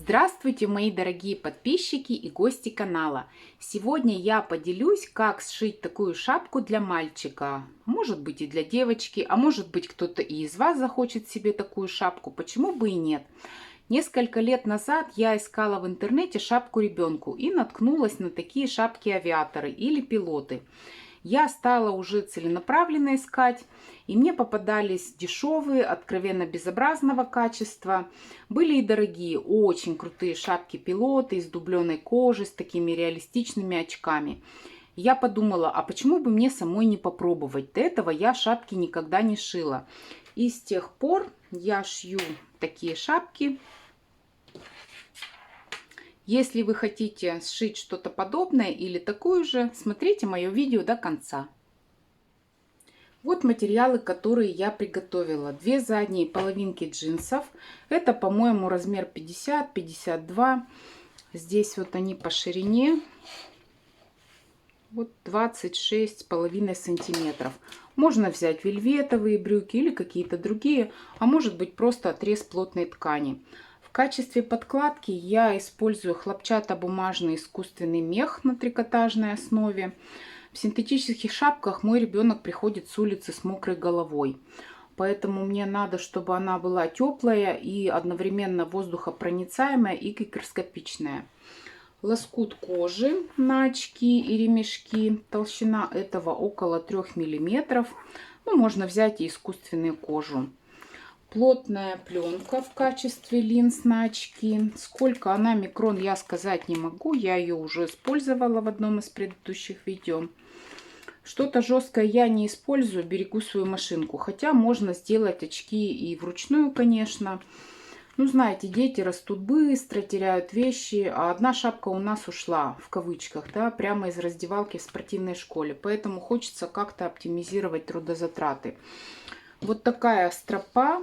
Здравствуйте, мои дорогие подписчики и гости канала! Сегодня я поделюсь, как сшить такую шапку для мальчика. Может быть и для девочки, а может быть кто-то и из вас захочет себе такую шапку. Почему бы и нет? Несколько лет назад я искала в интернете шапку ребенку и наткнулась на такие шапки-авиаторы или пилоты. Я стала уже целенаправленно искать, и мне попадались дешевые, откровенно безобразного качества. Были и дорогие, очень крутые шапки-пилоты из дубленой кожи с такими реалистичными очками. Я подумала, а почему бы мне самой не попробовать? До этого я шапки никогда не шила. И с тех пор я шью такие шапки. Если вы хотите сшить что-то подобное или такую же, смотрите мое видео до конца. Вот материалы, которые я приготовила. Две задние половинки джинсов. Это, по-моему, размер 50-52. Здесь вот они по ширине. Вот 26,5 сантиметров. Можно взять вельветовые брюки или какие-то другие, а может быть просто отрез плотной ткани. В качестве подкладки я использую хлопчатобумажный искусственный мех на трикотажной основе. В синтетических шапках мой ребенок приходит с улицы с мокрой головой. Поэтому мне надо, чтобы она была теплая и одновременно воздухопроницаемая и гигроскопичная. Лоскут кожи на очки и ремешки. Толщина этого около 3 мм. Ну, можно взять и искусственную кожу. Плотная пленка в качестве линз на очки. Сколько она микрон, я сказать не могу. Я ее уже использовала в одном из предыдущих видео. Что-то жесткое я не использую, берегу свою машинку. Хотя можно сделать очки и вручную, конечно. Ну, знаете, дети растут быстро, теряют вещи. А одна шапка у нас ушла, в кавычках, да, прямо из раздевалки в спортивной школе. Поэтому хочется как-то оптимизировать трудозатраты. Вот такая стропа.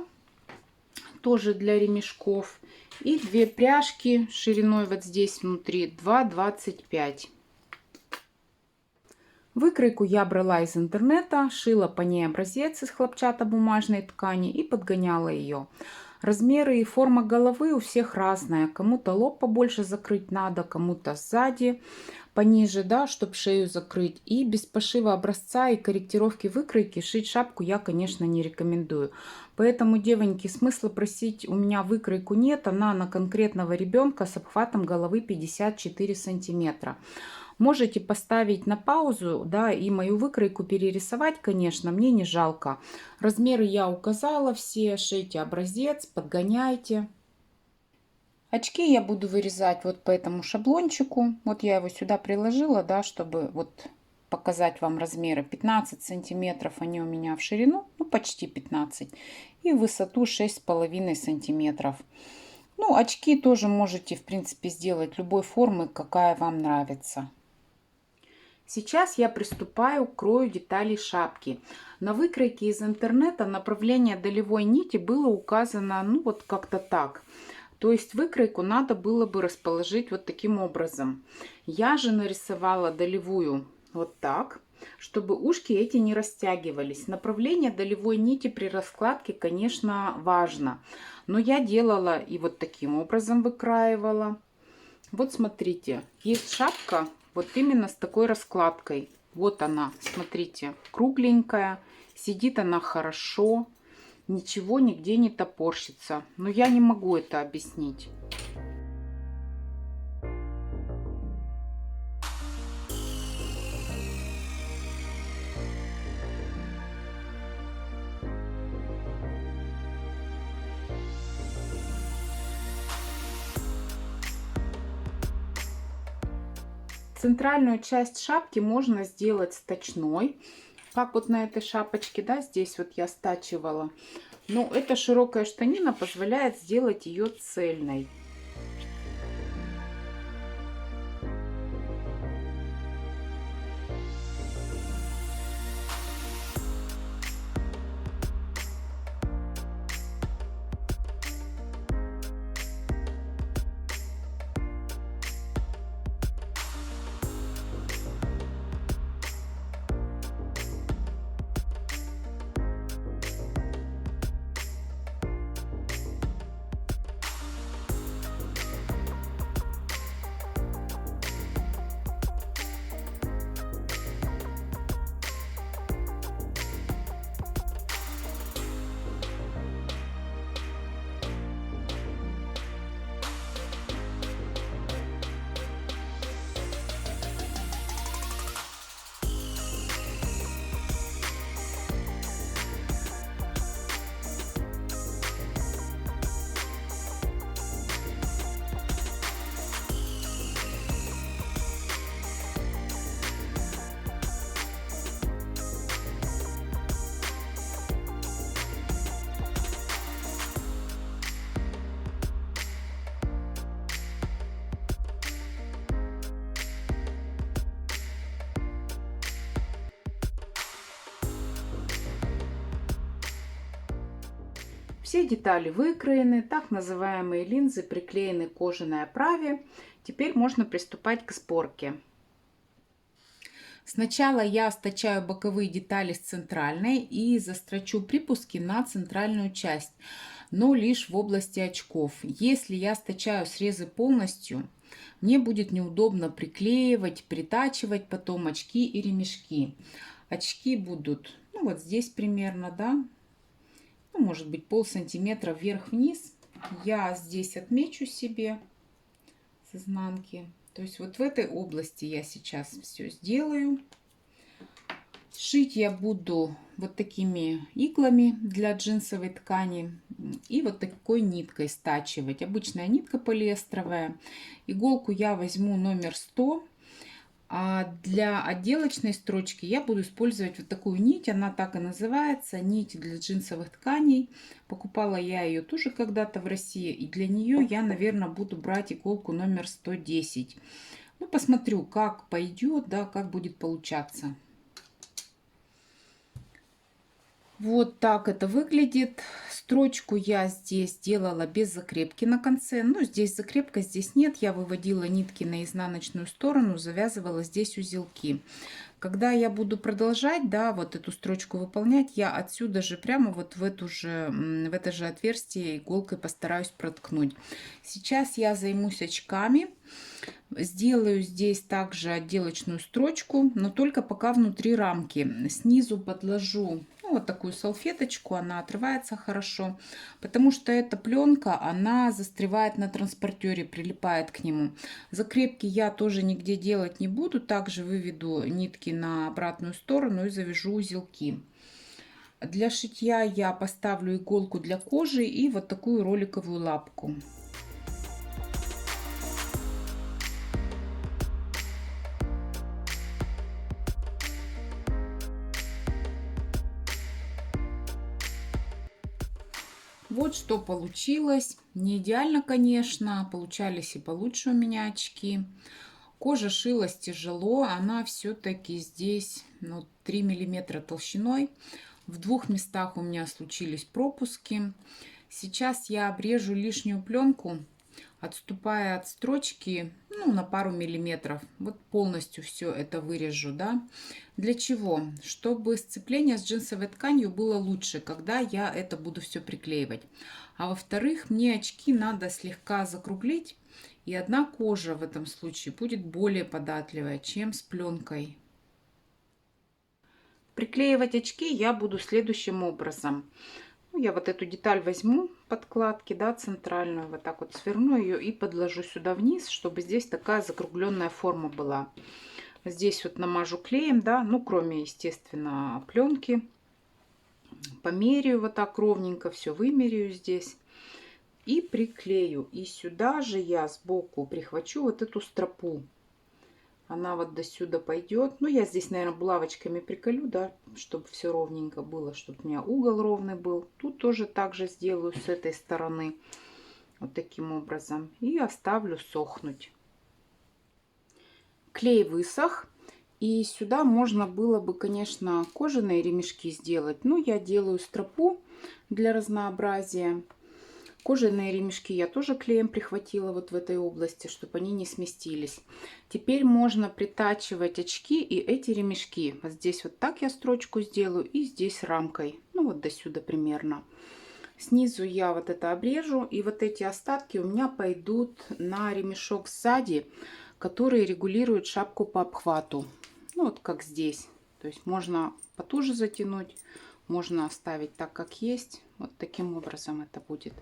Тоже для ремешков. И две пряжки шириной вот здесь внутри 2,25. Выкройку я брала из интернета, шила по ней образец из хлопчатобумажной ткани и подгоняла ее. Размеры и форма головы у всех разная. Кому-то лоб побольше закрыть надо, кому-то сзади пониже, да, чтобы шею закрыть. И без пошива образца и корректировки выкройки шить шапку я, конечно, не рекомендую. Поэтому, девоньки, смысла просить у меня выкройку нет. Она на конкретного ребенка с обхватом головы 54 сантиметра. Можете поставить на паузу, да, и мою выкройку перерисовать, конечно, мне не жалко. Размеры я указала все, шейте образец, подгоняйте. Очки я буду вырезать вот по этому шаблончику. Вот я его сюда приложила, да, чтобы вот показать вам размеры. 15 сантиметров они у меня в ширину, ну почти 15. И в высоту 6,5 сантиметров. Ну, очки тоже можете, в принципе, сделать любой формы, какая вам нравится. Сейчас я приступаю к крою деталей шапки. На выкройке из интернета направление долевой нити было указано, ну вот как-то так. То есть выкройку надо было бы расположить вот таким образом. Я же нарисовала долевую вот так, чтобы ушки эти не растягивались. Направление долевой нити при раскладке, конечно, важно. Но я делала и вот таким образом выкраивала. Вот смотрите, есть шапка вот именно с такой раскладкой. Вот она, смотрите, кругленькая, сидит она хорошо. Ничего нигде не топорщится. Но я не могу это объяснить. Центральную часть шапки можно сделать сточной. Как вот на этой шапочке, да, здесь вот я стачивала. Но эта широкая штанина позволяет сделать ее цельной. Все детали выкроены, так называемые линзы приклеены к кожаной оправе. Теперь можно приступать к сборке. Сначала я стачаю боковые детали с центральной и застрочу припуски на центральную часть, но лишь в области очков. Если я стачаю срезы полностью, мне будет неудобно приклеивать, притачивать потом очки и ремешки. Очки будут, ну вот здесь примерно, да, ну, может быть полсантиметра вверх-вниз. Я здесь отмечу себе с изнанки. То есть вот в этой области я сейчас все сделаю. Шить я буду вот такими иглами для джинсовой ткани и вот такой ниткой стачивать. Обычная нитка полиэстровая. Иголку я возьму номер 100. А для отделочной строчки я буду использовать вот такую нить. Она так и называется. Нить для джинсовых тканей. Покупала я ее тоже когда-то в России. И для нее я, наверное, буду брать иголку номер 110. Ну, посмотрю, как пойдет, да, как будет получаться. Вот так это выглядит. Строчку я здесь делала без закрепки на конце. Ну, здесь закрепка, здесь нет. Я выводила нитки на изнаночную сторону, завязывала здесь узелки. Когда я буду продолжать, да, вот эту строчку выполнять, я отсюда же прямо вот в это же отверстие иголкой постараюсь проткнуть. Сейчас я займусь очками. Сделаю здесь также отделочную строчку, но только пока внутри рамки. Снизу подложу, ну, вот такую салфеточку, она отрывается хорошо, потому что эта пленка, она застревает на транспортере, прилипает к нему. Закрепки я тоже нигде делать не буду, также выведу нитки на обратную сторону и завяжу узелки. Для шитья я поставлю иголку для кожи и вот такую роликовую лапку. Вот что получилось. Не идеально, конечно. Получались и получше у меня очки. Кожа шилась тяжело. Она все-таки здесь, ну, 3 миллиметра толщиной. В двух местах у меня случились пропуски. Сейчас я обрежу лишнюю пленку, отступая от строчки, ну, на пару миллиметров. Вот полностью все это вырежу, да. Для чего? Чтобы сцепление с джинсовой тканью было лучше, когда я это буду все приклеивать. А во-вторых, мне очки надо слегка закруглить, и одна кожа в этом случае будет более податливая, чем с пленкой. Приклеивать очки я буду следующим образом. Ну, я вот эту деталь возьму подкладки, да, центральную, вот так вот сверну ее и подложу сюда вниз, чтобы здесь такая закругленная форма была. Здесь вот намажу клеем, да, ну, кроме, естественно, пленки. Померяю вот так ровненько, все вымеряю здесь и приклею. И сюда же я сбоку прихвачу вот эту стропу. Она вот до сюда пойдет. Ну, я здесь, наверное, булавочками приколю, да, чтобы все ровненько было, чтобы у меня угол ровный был. Тут тоже так же сделаю с этой стороны. Вот таким образом. И оставлю сохнуть. Клей высох. И сюда можно было бы, конечно, кожаные ремешки сделать. Но я делаю стропу для разнообразия. Кожаные ремешки я тоже клеем прихватила вот в этой области, чтобы они не сместились. Теперь можно притачивать очки и эти ремешки. Вот здесь вот так я строчку сделаю и здесь рамкой. Ну вот до сюда примерно. Снизу я вот это обрежу. И вот эти остатки у меня пойдут на ремешок сзади, который регулирует шапку по обхвату. Ну вот как здесь. То есть можно потуже затянуть, можно оставить так, как есть. Вот таким образом это будет.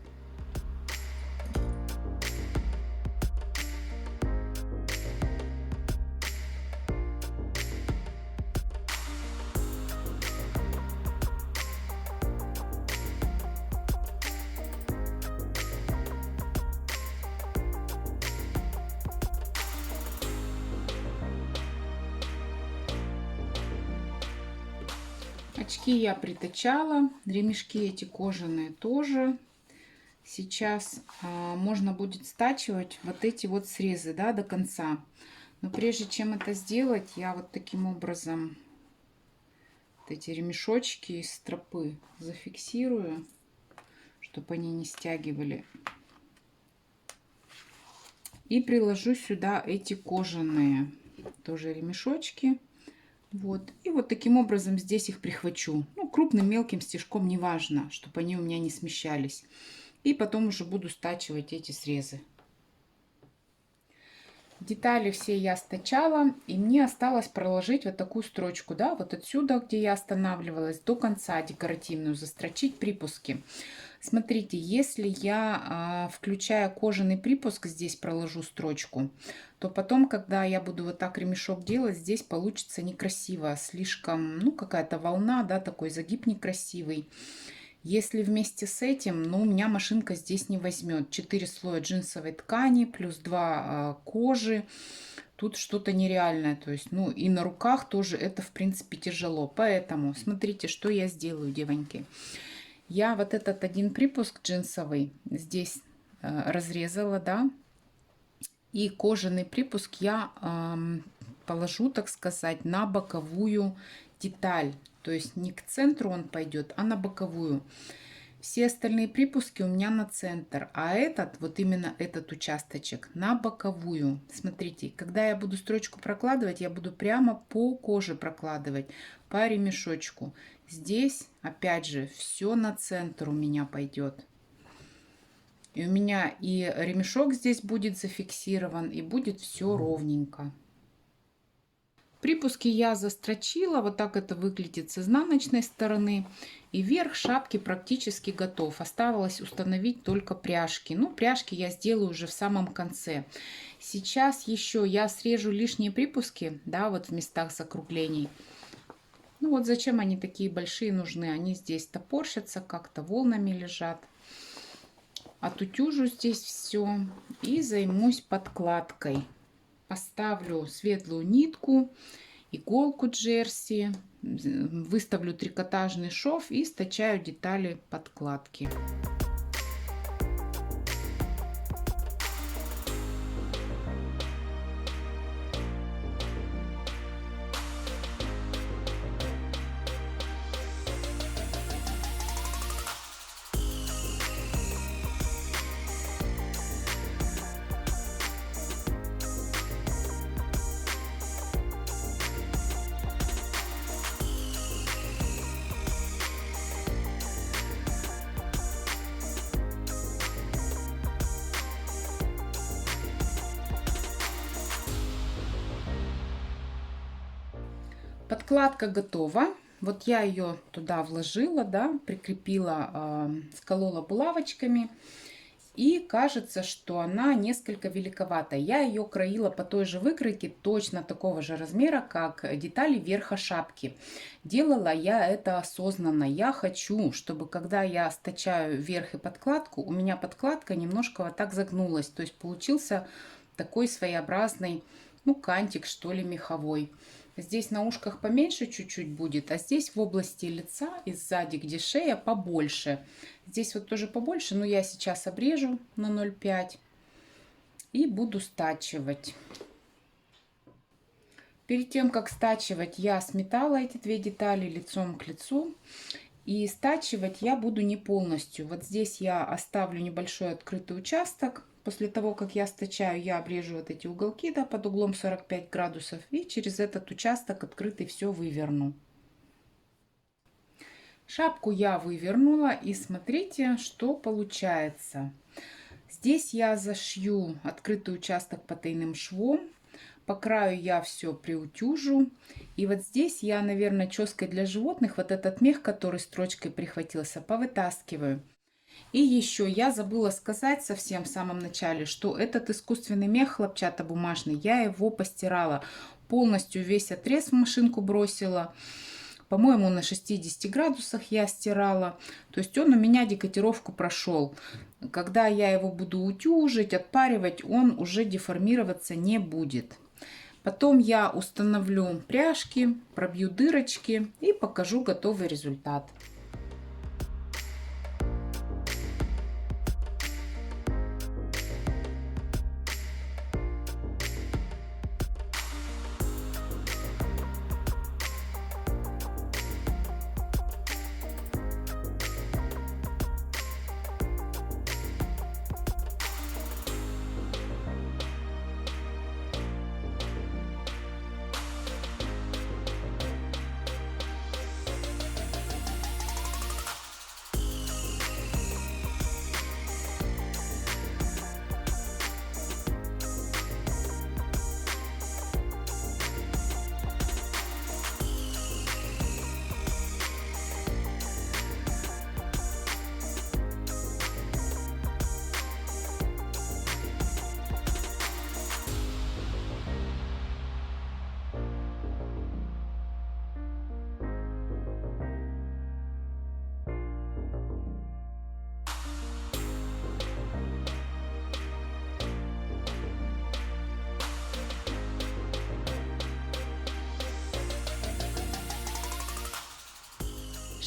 Очки я притачала, ремешки эти кожаные тоже. Сейчас можно будет стачивать вот эти вот срезы, да, до конца. Но прежде чем это сделать, я вот таким образом вот эти ремешочки из стропы зафиксирую, чтобы они не стягивали. И приложу сюда эти кожаные тоже ремешочки. Вот. И вот таким образом здесь их прихвачу. Ну, крупным, мелким стежком, неважно, чтобы они у меня не смещались. И потом уже буду стачивать эти срезы. Детали все я стачала, и мне осталось проложить вот такую строчку, да, вот отсюда, где я останавливалась, до конца декоративную, застрочить припуски. Смотрите, если я включая кожаный припуск, здесь проложу строчку, то потом, когда я буду вот так ремешок делать, здесь получится некрасиво, слишком, ну, какая-то волна, да, такой загиб некрасивый. Если вместе с этим, ну, у меня машинка здесь не возьмет. 4 слоя джинсовой ткани плюс 2 кожи. Тут что-то нереальное. То есть, ну, и на руках тоже это, в принципе, тяжело. Поэтому смотрите, что я сделаю, девоньки. Я вот этот один припуск джинсовый здесь разрезала, да. И кожаный припуск я положу, так сказать, на боковую деталь. То есть не к центру он пойдет, а на боковую. Все остальные припуски у меня на центр, а этот, вот именно этот участочек, на боковую. Смотрите, когда я буду строчку прокладывать, я буду прямо по коже прокладывать, по ремешочку. Здесь, опять же, все на центр у меня пойдет. И у меня и ремешок здесь будет зафиксирован, и будет все ровненько. Припуски я застрочила, вот так это выглядит с изнаночной стороны. И верх шапки практически готов. Осталось установить только пряжки. Ну, пряжки я сделаю уже в самом конце. Сейчас еще я срежу лишние припуски, да, вот в местах закруглений. Ну вот зачем они такие большие нужны? Они здесь топорщатся, как-то волнами лежат. Отутюжу здесь все и займусь подкладкой. Поставлю светлую нитку, иголку джерси, выставлю трикотажный шов и стачаю детали подкладки. Подкладка готова. Вот я ее туда вложила, да, прикрепила, сколола булавочками. И кажется, что она несколько великовата. Я ее краила по той же выкройке, точно такого же размера, как детали верха шапки. Делала я это осознанно. Я хочу, чтобы когда я стачаю верх и подкладку, у меня подкладка немножко вот так загнулась. То есть получился такой своеобразный, ну, кантик, что ли, меховой. Здесь на ушках поменьше чуть-чуть будет, а здесь в области лица и сзади, где шея, побольше. Здесь вот тоже побольше, но я сейчас обрежу на 0,5 и буду стачивать. Перед тем, как стачивать, я сметала эти две детали лицом к лицу. И стачивать я буду не полностью. Вот здесь я оставлю небольшой открытый участок. После того, как я стачаю, я обрежу вот эти уголки, да, под углом 45 градусов. И через этот участок открытый все выверну. Шапку я вывернула. И смотрите, что получается. Здесь я зашью открытый участок потайным швом. По краю я все приутюжу. И вот здесь я, наверное, ческой для животных вот этот мех, который строчкой прихватился, повытаскиваю. И еще я забыла сказать совсем в самом начале, что этот искусственный мех хлопчатобумажный, я его постирала. Полностью весь отрез в машинку бросила. По-моему, на 60 градусах я стирала. То есть он у меня декотировку прошел. Когда я его буду утюжить, отпаривать, он уже деформироваться не будет. Потом я установлю пряжки, пробью дырочки и покажу готовый результат.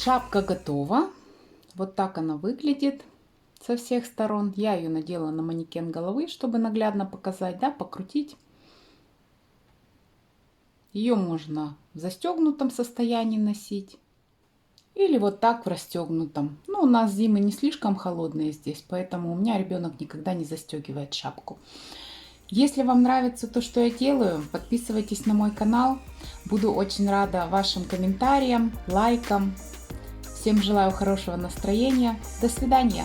Шапка готова. Вот так она выглядит со всех сторон. Я ее надела на манекен головы, чтобы наглядно показать, да, покрутить. Ее можно в застегнутом состоянии носить. Или вот так в расстегнутом. Ну, у нас зимы не слишком холодные здесь, поэтому у меня ребенок никогда не застегивает шапку. Если вам нравится то, что я делаю, подписывайтесь на мой канал. Буду очень рада вашим комментариям, лайкам. Всем желаю хорошего настроения. До свидания.